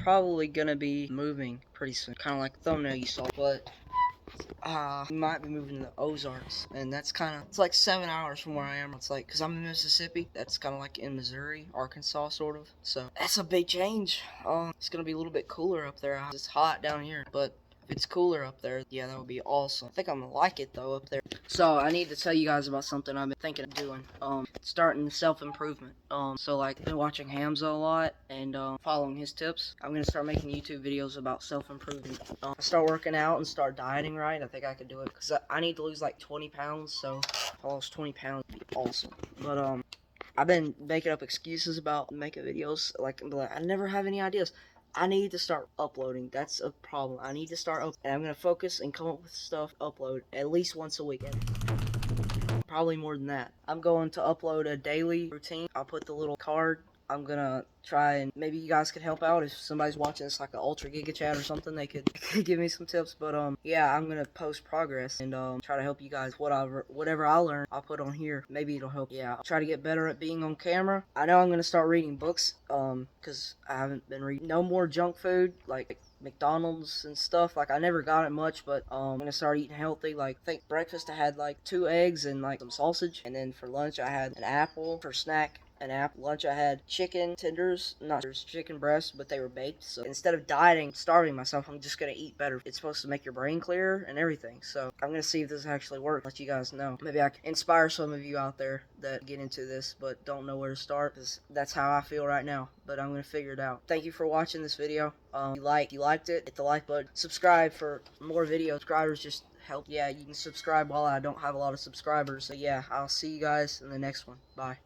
probably gonna be moving pretty soon, kind of like the thumbnail you saw, but we might be moving to the Ozarks, and that's it's like 7 hours from where I am. It's like, because I'm in Mississippi, that's kind of like in Missouri, Arkansas, sort of, so that's a big change. It's gonna be a little bit cooler up there. It's hot down here, but if it's cooler up there, yeah, that would be awesome. I think I'm gonna like it though up there. So I need to tell you guys about something I've been thinking of doing. Starting self-improvement. So like, been watching Hamza a lot and following his tips. I'm gonna start making YouTube videos about self-improvement. Start working out and start dieting right. I think I could do it because I need to lose like 20 pounds. So if I lost 20 pounds, it'd be awesome. But I've been making up excuses about making videos. Like I never have any ideas. I need to start uploading. That's a problem. I need to start up, and I'm gonna focus and come up with stuff. Upload at least once a week. Probably more than that. I'm going to upload a daily routine. I'll put the little card. I'm gonna try, and maybe you guys could help out if somebody's watching this, like an Ultra Giga Chat or something. They could give me some tips. But yeah, I'm gonna post progress and try to help you guys. Whatever I learn, I'll put on here. Maybe it'll help. Yeah, I'll try to get better at being on camera. I know I'm gonna start reading books because I haven't been reading. No more junk food like McDonald's and stuff. Like, I never got it much, but I'm gonna start eating healthy. Like, I think breakfast I had like 2 eggs and like some sausage, and then for lunch I had an apple. For snack, an apple. Lunch I had chicken tenders, not chicken breasts, but they were baked. So instead of dieting, starving myself, I'm just gonna eat better. It's supposed to make your brain clearer and everything. So I'm gonna see if this actually works. Let you guys know. Maybe I can inspire some of you out there that get into this but don't know where to start, because that's how I feel right now. But I'm gonna figure it out. Thank you for watching this video. You liked it, hit the like button. Subscribe for more videos. Subscribers just help. Yeah, you can subscribe while I don't have a lot of subscribers. So yeah, I'll see you guys in the next one. Bye.